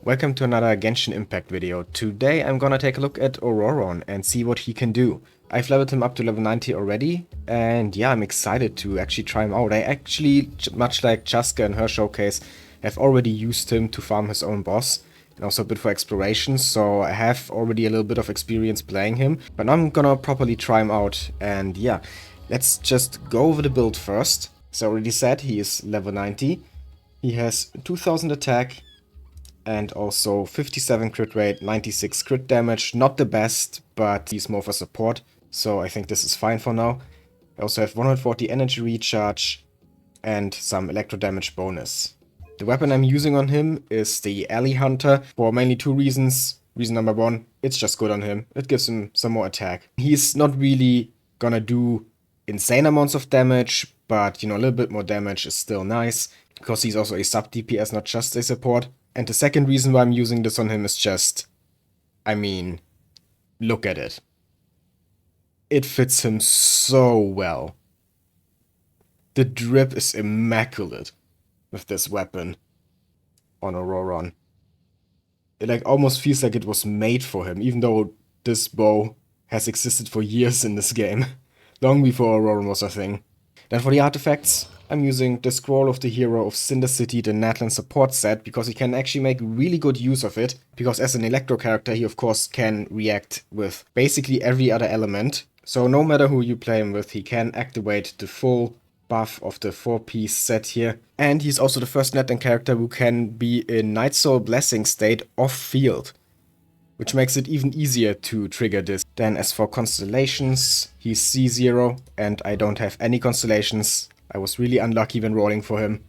Welcome to another Genshin Impact video. Today I'm gonna take a look at Ororon and see what he can do. I've leveled him up to level 90 already, and yeah, I'm excited to actually try him out. I actually, much like Chasca and her showcase, have already used him to farm his own boss, and also a bit for exploration, so I have already a little bit of experience playing him. But now I'm gonna properly try him out, and yeah, let's just go over the build first. As I already said, he is level 90. He has 2000 attack, and also 57 crit rate, 96 crit damage. Not the best, but he's more for support, so I think this is fine for now. I also have 140 energy recharge and some electro damage bonus. The weapon I'm using on him is the Alley Hunter for mainly two reasons. Reason number one, it's just good on him. It gives him some more attack. He's not really gonna do insane amounts of damage, but you know, a little bit more damage is still nice, because he's also a sub DPS, not just a support. And the second reason why I'm using this on him is just, I mean, look at it. It fits him so well. The drip is immaculate with this weapon on Ororon. It like almost feels like it was made for him, even though this bow has existed for years in this game. Long before Ororon was a thing. Then for the artifacts, I'm using the Scroll of the Hero of Cinder City, the Natlan support set, because he can actually make really good use of it, because as an Electro character he of course can react with basically every other element. So no matter who you play him with, he can activate the full buff of the 4-piece set here. And he's also the first Natlan character who can be in Night Soul Blessing state off-field, which makes it even easier to trigger this. Then as for constellations, he's C0, and I don't have any constellations. I was really unlucky when rolling for him.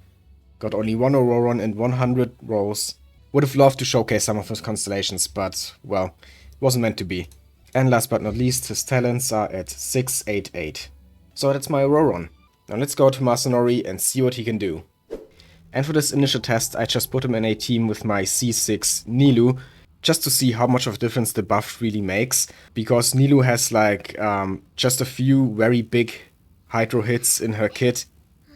Got only one Ororon in 100 rolls. Would have loved to showcase some of his constellations, but, well, it wasn't meant to be. And last but not least, his talents are at 688. So that's my Ororon. Now let's go to Mercenary and see what he can do. And for this initial test, I just put him in a team with my C6 Nilou, just to see how much of a difference the buff really makes. Because Nilou has like just a few very big hydro hits in her kit,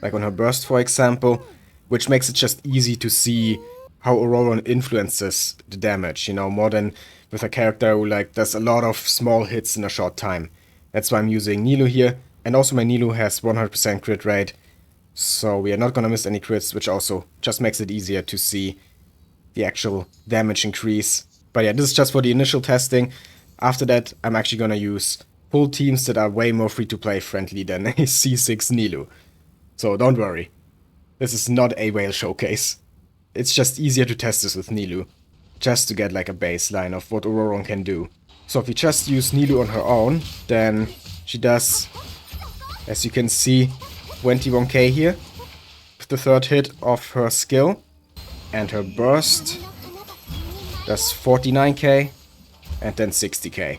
like on her burst for example, which makes it just easy to see how Ororon influences the damage, you know, more than with a character who like does a lot of small hits in a short time. That's why I'm using Nilou here, and also my Nilou has 100% crit rate, so we are not gonna miss any crits, which also just makes it easier to see the actual damage increase. But yeah, this is just for the initial testing. After that, I'm actually gonna use full teams that are way more free-to-play friendly than a C6 Nilou. So don't worry. This is not a whale showcase. It's just easier to test this with Nilou, just to get like a baseline of what Ororon can do. So if you just use Nilou on her own, then she does, as you can see, 21k here, with the third hit of her skill. And her burst does 49k, and then 60k.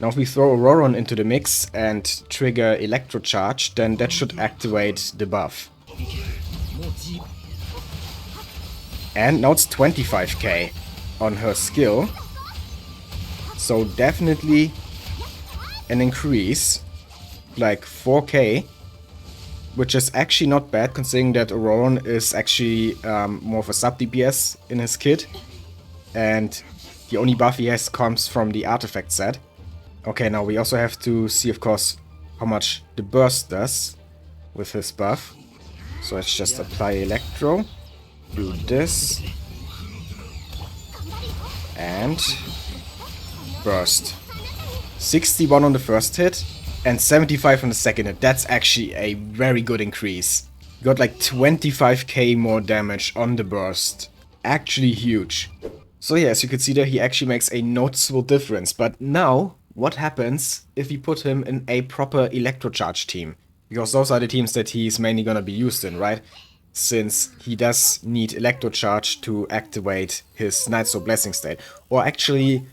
Now if we throw Ororon into the mix and trigger Electrocharged, then that should activate the buff. And now it's 25k on her skill. So definitely an increase, like 4k, which is actually not bad considering that Ororon is actually more of a sub DPS in his kit. And the only buff he has comes from the artifact set. Okay, now we also have to see, of course, how much the burst does with his buff. So let's just apply Electro, do this, and burst. 61 on the first hit, and 75 on the second hit. That's actually a very good increase. You got like 25k more damage on the burst. Actually huge. So yeah, as you can see there, he actually makes a noticeable difference. But now, what happens if we put him in a proper Electrocharged team? Because those are the teams that he's mainly gonna be used in, right? Since he does need Electrocharge to activate his Night Soul Blessing state. Or actually,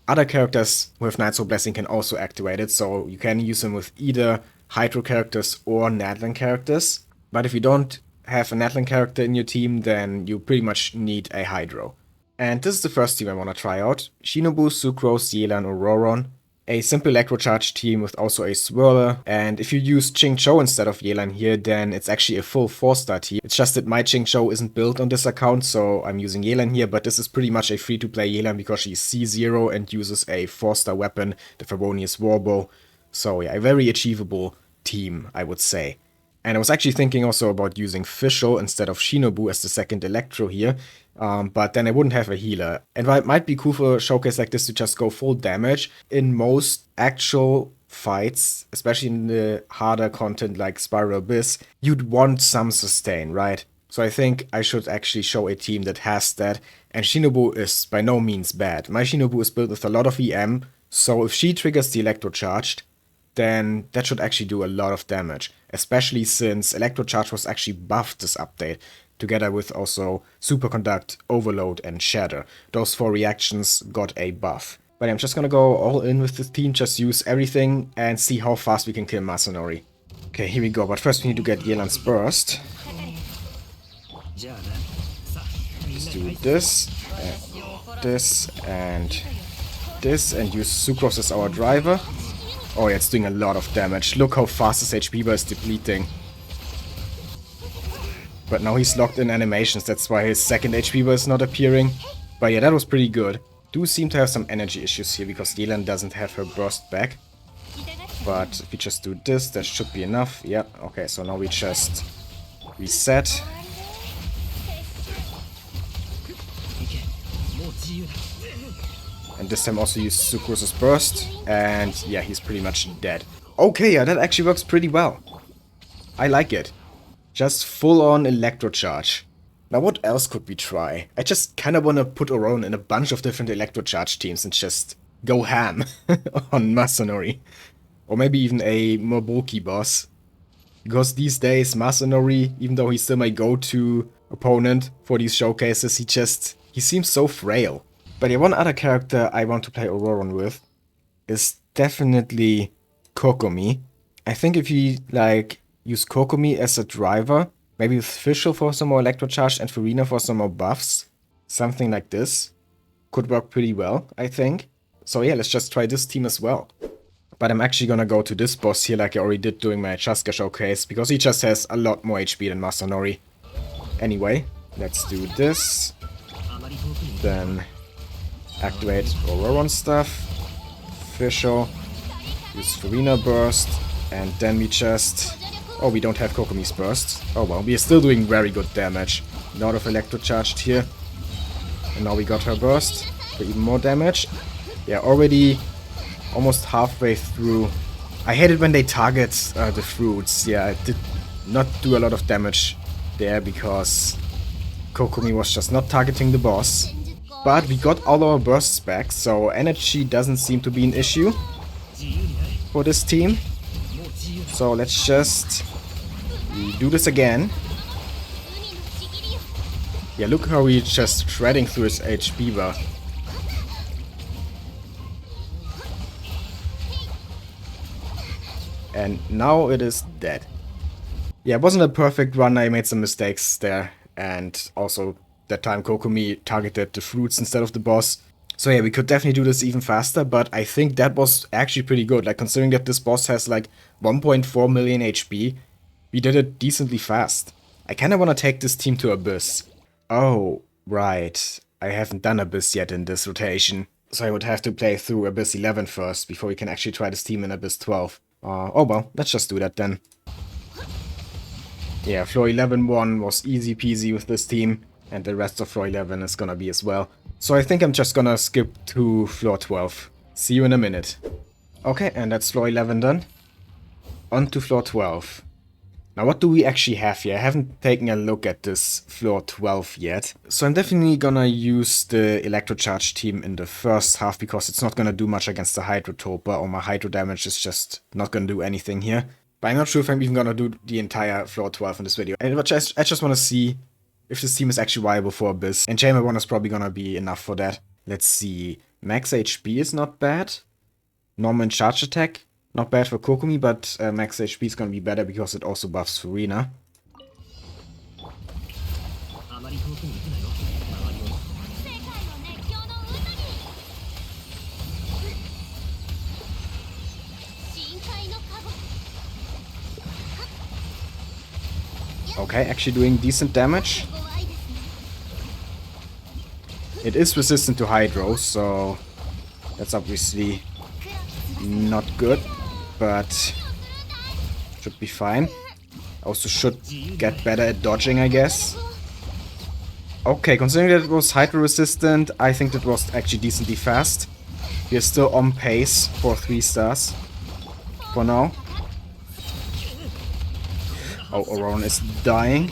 other characters with Night Soul Blessing can also activate it, so you can use him with either Hydro characters or Natlan characters. But if you don't have a Natlan character in your team, then you pretty much need a Hydro. And this is the first team I want to try out. Shinobu, Sucrose, Yelan, Ororon. a simple Electrocharged team with also a Swirler, and if you use Xingqiu instead of Yelan here, then it's actually a full 4-star team. It's just that my Xingqiu isn't built on this account, so I'm using Yelan here, but this is pretty much a free-to-play Yelan because she's C0 and uses a 4-star weapon, the Favonius Warbow. So yeah, a very achievable team, I would say. And I was actually thinking also about using Fischl instead of Shinobu as the second Electro here, but then I wouldn't have a healer. And while it might be cool for a showcase like this to just go full damage, in most actual fights, especially in the harder content like Spiral Abyss, you'd want some sustain, right? So I think I should actually show a team that has that, and Shinobu is by no means bad. My Shinobu is built with a lot of EM, so if she triggers the Electrocharged, then that should actually do a lot of damage, especially since Electrocharge was actually buffed this update, together with also Superconduct, Overload, and Shatter. Those 4 reactions got a buff. But I'm just gonna go all in with this team, just use everything, and see how fast we can kill Masanori. Okay, here we go, but first we need to get Yelan's Burst. Just do this, and use Sucrose as our driver. Oh yeah, it's doing a lot of damage. Look how fast this HP bar is depleting. But now he's locked in animations, that's why his second HP bar is not appearing. But yeah, that was pretty good. Do seem to have some energy issues here because Yelan doesn't have her burst back. But if we just do this, that should be enough. Yep, okay, so now we just reset. And this time also use Sucrose's burst, and yeah, he's pretty much dead. Okay, yeah, that actually works pretty well. I like it. Just full-on Electrocharge. Now what else could we try? I just kinda wanna put Ororon in a bunch of different Electrocharge teams and just go ham on Masanori. Or maybe even a Moboki boss. Because these days, Masanori, even though he's still my go-to opponent for these showcases, he seems so frail. But yeah, one other character I want to play Ororon with is definitely Kokomi. I think if you like use Kokomi as a driver, maybe with Fischl for some more Electrocharge and Farina for some more buffs, something like this, could work pretty well, I think. So yeah, let's just try this team as well. But I'm actually gonna go to this boss here like I already did during my Chasca showcase, because he just has a lot more HP than Masanori. Anyway, let's do this. Then activate Ororon stuff, Fischl, use Farina burst, and then we just... Oh, we don't have Kokomi's burst. Oh well, we are still doing very good damage. A lot of Electrocharged here. And now we got her burst for even more damage. Yeah, already almost halfway through. I hate it when they target the fruits. Yeah, I did not do a lot of damage there because Kokomi was just not targeting the boss. But we got all our bursts back, so energy doesn't seem to be an issue for this team. So let's just do this again. Yeah, look how he's just shredding through his HP bar. And now it is dead. Yeah, it wasn't a perfect run, I made some mistakes there. And also that time Kokomi targeted the fruits instead of the boss. So yeah, we could definitely do this even faster, but I think that was actually pretty good. Like, considering that this boss has like 1.4 million HP, we did it decently fast. I kinda wanna take this team to Abyss. Oh, right. I haven't done Abyss yet in this rotation. So I would have to play through Abyss 11 first, before we can actually try this team in Abyss 12. Oh well, let's just do that then. Yeah, floor 11-1 was easy peasy with this team, and the rest of floor 11 is gonna be as well. So I think I'm just gonna skip to floor 12. See you in a minute. Okay, and that's floor 11 done. On to floor 12. Now what do we actually have here? I haven't taken a look at this floor 12 yet. So I'm definitely gonna use the Electrocharge team in the first half, because it's not gonna do much against the Hydrotopa, or my Hydro damage is just not gonna do anything here. But I'm not sure if I'm even gonna do the entire floor 12 in this video. And I just wanna see if this team is actually viable for Abyss. And Chamber 1 is probably gonna be enough for that. Let's see. Max HP is not bad. Normal charge attack. Not bad for Kokomi, but max HP is gonna be better because it also buffs Farina. Okay, actually doing decent damage. It is resistant to Hydro, so that's obviously not good, but should be fine. Also should get better at dodging, I guess. Okay, considering that it was Hydro resistant, I think that was actually decently fast. We are still on pace for 3 stars for now. Oh, Ororon is dying.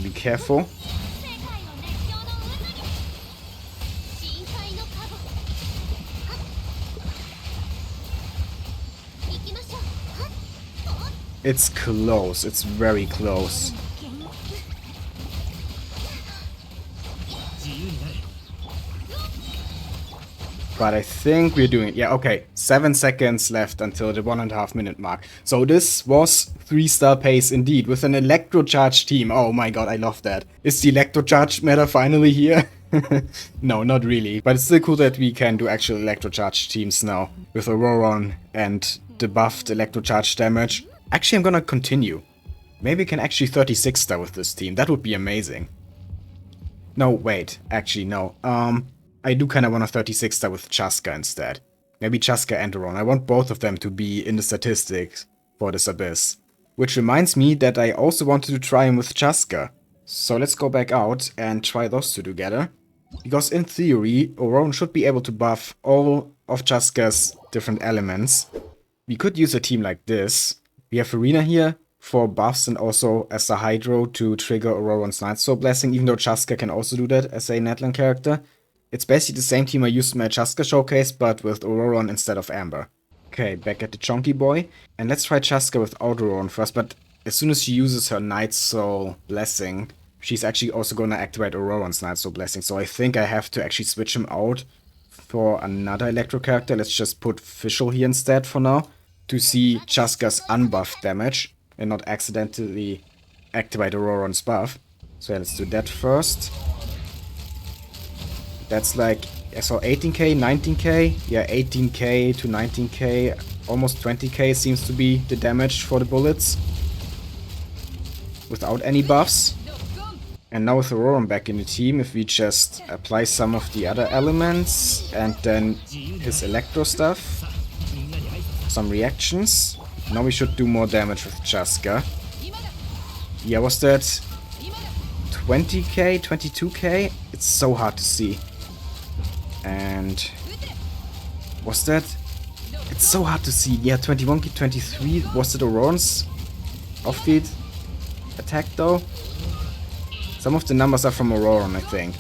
Be careful. It's close. It's very close. But I think we're doing it. Yeah, okay. 7 seconds left until the 1.5 minute mark. So this was 3-star pace indeed with an Electrocharged team. Oh my god, I love that. Is the Electrocharged meta finally here? No, not really. But it's still cool that we can do actual Electrocharged teams now. With Ororon and the buffed Electrocharged damage. Actually, I'm gonna continue. Maybe we can actually 36-star with this team. That would be amazing. No, wait. Actually, no. I do kind of want a 36-star with Chasca instead. Maybe Chasca and Ororon. I want both of them to be in the statistics for this Abyss. Which reminds me that I also wanted to try him with Chasca. So let's go back out and try those two together. Because in theory, Ororon should be able to buff all of Chasca's different elements. We could use a team like this. We have Arena here for buffs and also as a Hydro to trigger Ororon's Nightsoul Blessing, even though Chasca can also do that as a Netland character. It's basically the same team I used in my Chasca showcase, but with Ororon instead of Amber. Okay, back at the Chonky Boy. And let's try Chasca without Ororon first, but as soon as she uses her Nightsoul Blessing, she's actually also gonna activate Ororon's Nightsoul Blessing, so I think I have to actually switch him out for another Electro character. Let's just put Fischl here instead for now, to see Chasca's unbuffed damage, and not accidentally activate Ororon's buff. So yeah, let's do that first. That's like, I saw 18k, 19k, yeah, 18k to 19k, almost 20k seems to be the damage for the bullets. Without any buffs. And now with Ororon back in the team, if we just apply some of the other elements, and then his Electro stuff, some reactions, now we should do more damage with Chasca. Yeah, was that 20k, 22k? It's so hard to see. And was that? It's so hard to see. Yeah, 21k, 23. Was it Ororon's offbeat attack though? Some of the numbers are from Ororon, I think.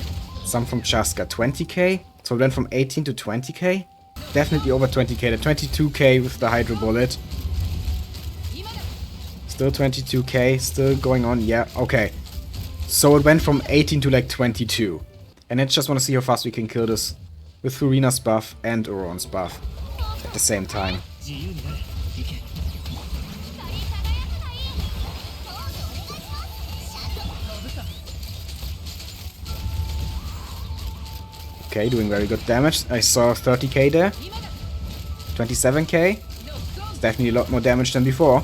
Some from Chasca. 20k? So then from 18 to 20k? Definitely over 20k. The 22k with the Hydro Bullet. Still 22k. Still going on. Yeah, okay. So it went from 18 to like 22. And I just want to see how fast we can kill this with Furina's buff and Ororon's buff at the same time. Okay, doing very good damage. I saw 30k there. 27k. It's definitely a lot more damage than before.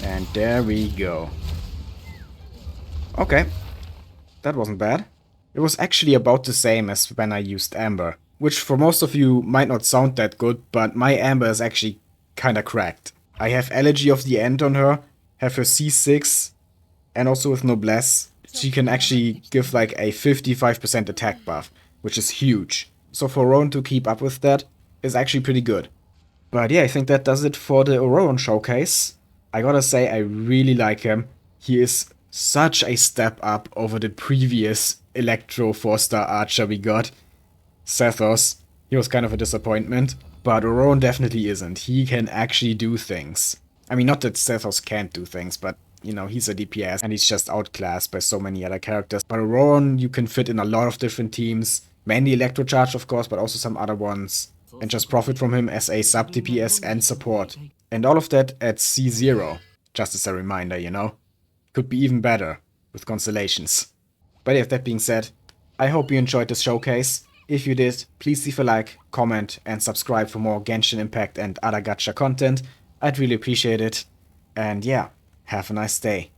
And there we go. Okay. That wasn't bad. It was actually about the same as when I used Amber. Which for most of you might not sound that good, but my Amber is actually kinda cracked. I have Elegy of the End on her, have her C6, and also with Noblesse, she can actually give like a 55% attack buff, which is huge. So for Ororon to keep up with that is actually pretty good. But yeah, I think that does it for the Ororon Showcase. I gotta say, I really like him. He is such a step up over the previous Electro 4-star archer we got. Sethos. He was kind of a disappointment. But Ororon definitely isn't. He can actually do things. I mean, not that Sethos can't do things, but, you know, he's a DPS and he's just outclassed by so many other characters. But Ororon, you can fit in a lot of different teams. Mainly Electrocharged, of course, but also some other ones. And just profit from him as a sub-DPS and support. And all of that at C0. Just as a reminder, you know. Could be even better with constellations. But yeah, that being said, I hope you enjoyed this showcase. If you did, please leave a like, comment, and subscribe for more Genshin Impact and other gacha content. I'd really appreciate it. And yeah, Have a nice day.